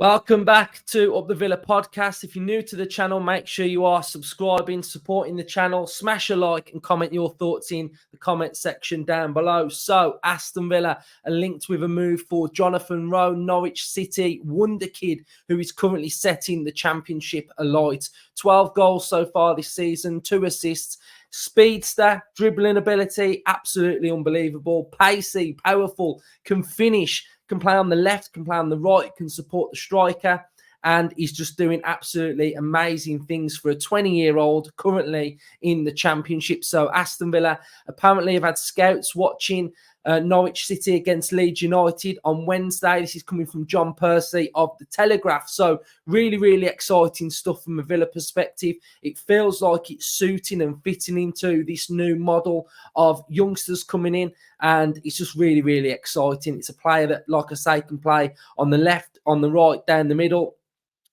Welcome back to Up the Villa podcast. If you're new to the channel, make sure you are subscribing, supporting the channel. Smash a like and comment your thoughts in the comment section down below. So, Aston Villa are linked with a move for Jonathan Rowe, Norwich City wonder kid, who is currently setting the championship alight. 12 goals so far this season, 2 assists. Speedster, dribbling ability, absolutely unbelievable. Pacey, powerful, can finish, can play on the left, can play on the right, can support the striker, and he's just doing absolutely amazing things for a 20-year-old currently in the Championship. So Aston Villa apparently have had scouts watching Norwich City against Leeds United on Wednesday. This is coming from John Percy of The Telegraph. So really, really exciting stuff from a Villa perspective. It feels like it's suiting and fitting into this new model of youngsters coming in, and it's just really, really exciting. It's a player that, like I say, can play on the left, on the right, down the middle.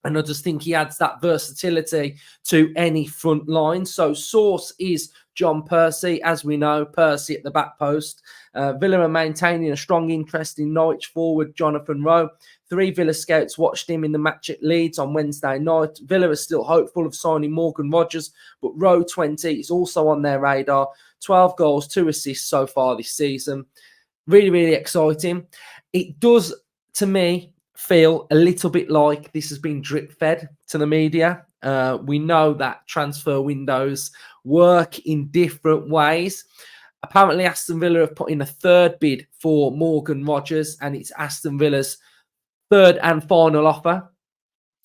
And I just think he adds that versatility to any front line. So source is John Percy. As we know, Percy at the back post. Villa are maintaining a strong interest in Norwich forward Jonathan Rowe. 3 Villa scouts watched him in the match at Leeds on Wednesday night. Villa are still hopeful of signing Morgan Rogers, but Rowe 20 is also on their radar. 12 goals, 2 assists so far this season. Really, really exciting. It does, to me, feel a little bit like this has been drip fed to the media. We know that transfer windows work in different ways. Apparently, Aston Villa have put in a 3rd bid for Morgan Rogers, and it's Aston Villa's 3rd and final offer.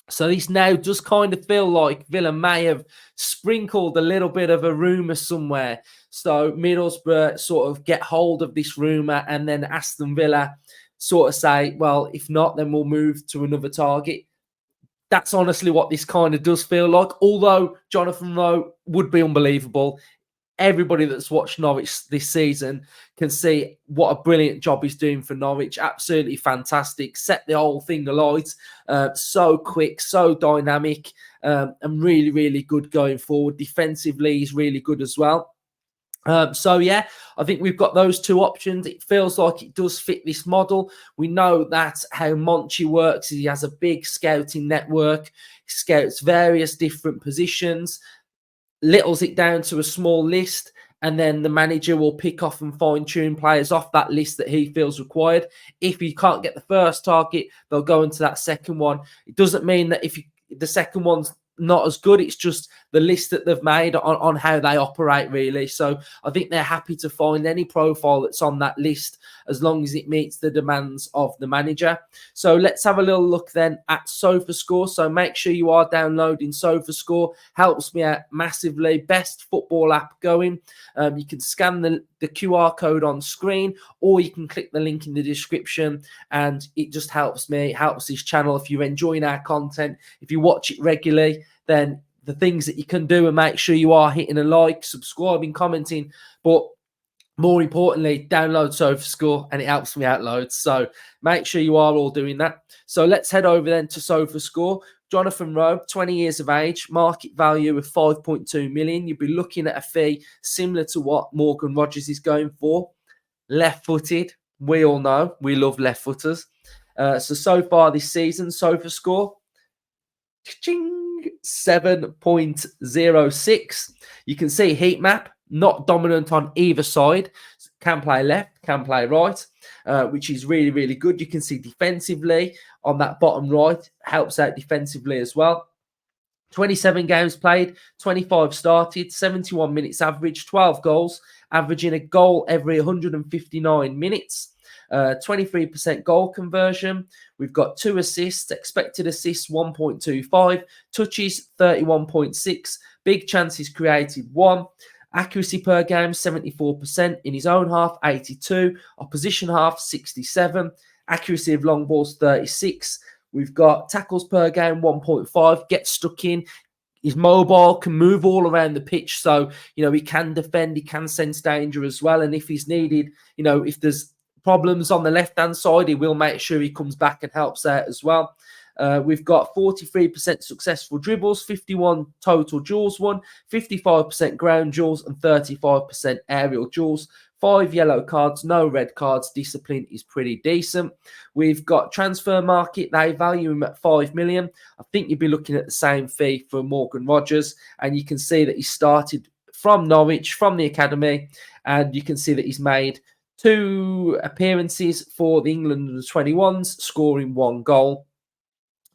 So this now does kind of feel like Villa may have sprinkled a little bit of a rumour somewhere. So Middlesbrough sort of get hold of this rumour, and then Aston Villa sort of say, well, if not, then we'll move to another target. That's honestly what this kind of does feel like. Although Jonathan Rowe would be unbelievable. Everybody that's watched Norwich this season can see what a brilliant job he's doing for Norwich. Absolutely fantastic. Set the whole thing alight. So quick, so dynamic, and really, really good going forward. Defensively, he's really good as well. So, yeah, I think we've got those 2 options. It feels like it does fit this model. We know that how Monchi works. He has a big scouting network. He scouts various different positions, littles it down to a small list, and then the manager will pick off and fine-tune players off that list that he feels required. If you can't get the first target, they'll go into that second one. It doesn't mean that if the second one's not as good, it's just the list that they've made on how they operate, really. So I think they're happy to find any profile that's on that list as long as it meets the demands of the manager. So let's have a little look then at SofaScore. So make sure you are downloading SofaScore. Helps me out massively. Best football app going. You can scan the QR code on screen, or you can click the link in the description, and it just helps me, helps this channel. If you're enjoying our content, if you watch it regularly, then the things that you can do, and make sure you are hitting a like, subscribing, commenting, but more importantly, download SofaScore, and it helps me out loads. So make sure you are all doing that. So let's head over then to SofaScore. Jonathan Rowe, 20 years of age, market value of 5.2 million. You'll be looking at a fee similar to what Morgan Rogers is going for. Left-footed, we all know, we love left-footers. So far this season, SofaScore, 7.06. You can see heat map, not dominant on either side. Can play left, can play right, which is really, really good. You can see defensively on that bottom right, helps out defensively as well. 27 games played, 25 started, 71 minutes average, 12 goals, averaging a goal every 159 minutes. 23% goal conversion. We've got 2 assists, expected assists 1.25, touches 31.6, big chances created 1. Accuracy per game 74%, in his own half 82, opposition half 67, accuracy of long balls 36. We've got tackles per game 1.5, gets stuck in. He's mobile, can move all around the pitch. So, he can defend, he can sense danger as well. And if he's needed, if there's problems on the left-hand side, he will make sure he comes back and helps out as well. We've got 43% successful dribbles, 51 total duels won, 55% ground duels, and 35% aerial duels. 5 yellow cards, no red cards. Discipline is pretty decent. We've got transfer market. They value him at 5 million. I think you'd be looking at the same fee for Morgan Rogers. And you can see that he started from Norwich, from the academy. And you can see that he's made 2 appearances for the England under-21s, scoring 1 goal.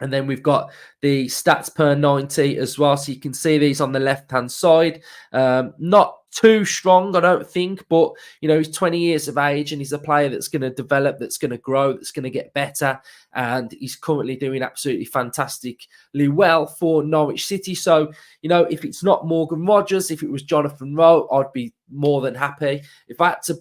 And then we've got the stats per 90 as well. So you can see these on the left-hand side. Not too strong, I don't think. But, you know, he's 20 years of age and he's a player that's going to develop, that's going to grow, that's going to get better. And he's currently doing absolutely fantastically well for Norwich City. So, you know, if it's not Morgan Rogers, if it was Jonathan Rowe, I'd be more than happy. If I had to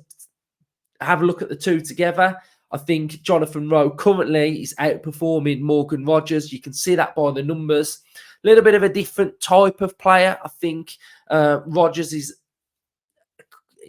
have a look at the two together, I think Jonathan Rowe currently is outperforming Morgan Rogers. You can see that by the numbers. A little bit of a different type of player. I think Rogers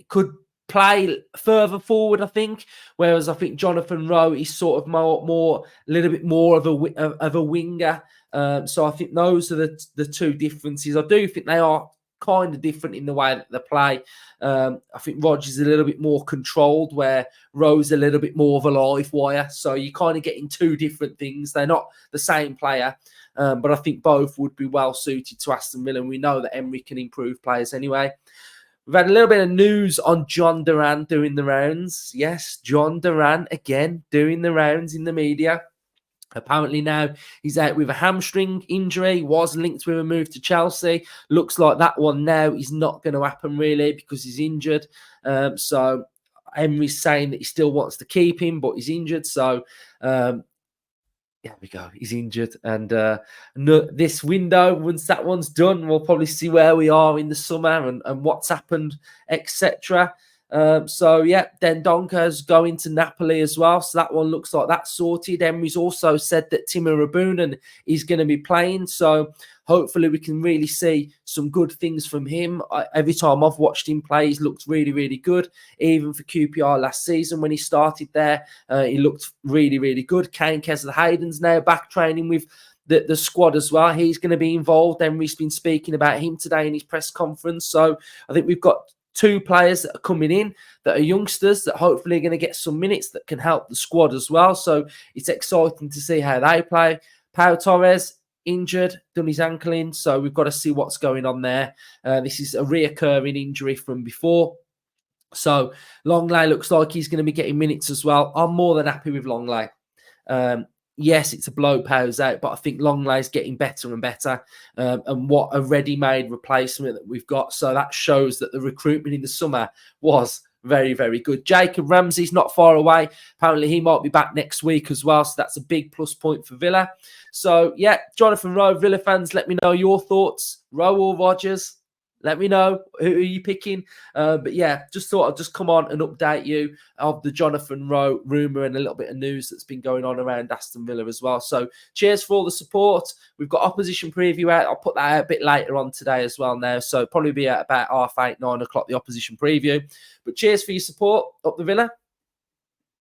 could play further forward, I think, whereas I think Jonathan Rowe is sort of a little bit more of a winger. So I think those are the two differences. I do think they are kind of different in the way that they play. I think Rogers is a little bit more controlled, where Rowe's a little bit more of a live wire. So you kind of getting 2 different things. They're not the same player, but I think both would be well suited to Aston Villa. And we know that Emery can improve players anyway. We've had a little bit of news on John Duran doing the rounds. Yes, John Duran again doing the rounds in the media. Apparently now he's out with a hamstring injury, was linked with a move to Chelsea. Looks like that one now is not going to happen really because he's injured. So Emery's saying that he still wants to keep him, but he's injured. So there we go. He's injured. And this window, once that one's done, we'll probably see where we are in the summer and what's happened, etc. So, yeah, Dendonka's going to Napoli as well. So that one looks like that's sorted. Emery's also said that Timo Rabunen is going to be playing. So hopefully we can really see some good things from him. Every time I've watched him play, he's looked really, really good. Even for QPR last season when he started there, he looked really, really good. Kane Kessler-Hayden's now back training with the squad as well. He's going to be involved. Emery's been speaking about him today in his press conference. So I think we've got 2 players that are coming in that are youngsters that hopefully are going to get some minutes that can help the squad as well. So it's exciting to see how they play. Pau Torres, injured, done his ankle in. So we've got to see what's going on there. This is a reoccurring injury from before. So Longley looks like he's going to be getting minutes as well. I'm more than happy with Longley. Yes, it's a blow Pau's out, but I think Longley's getting better and better. And what a ready-made replacement that we've got. So that shows that the recruitment in the summer was very, very good. Jacob Ramsey's not far away. Apparently he might be back next week as well. So that's a big plus point for Villa. So, yeah, Jonathan Rowe, Villa fans, let me know your thoughts. Rowe or Rogers? Let me know who are you picking. But yeah, just thought I'd just come on and update you of the Jonathan Rowe rumour and a little bit of news that's been going on around Aston Villa as well. So cheers for all the support. We've got opposition preview out. I'll put that out a bit later on today as well now. So probably be at about 8:30, 9 o'clock, the opposition preview. But cheers for your support. Up the Villa.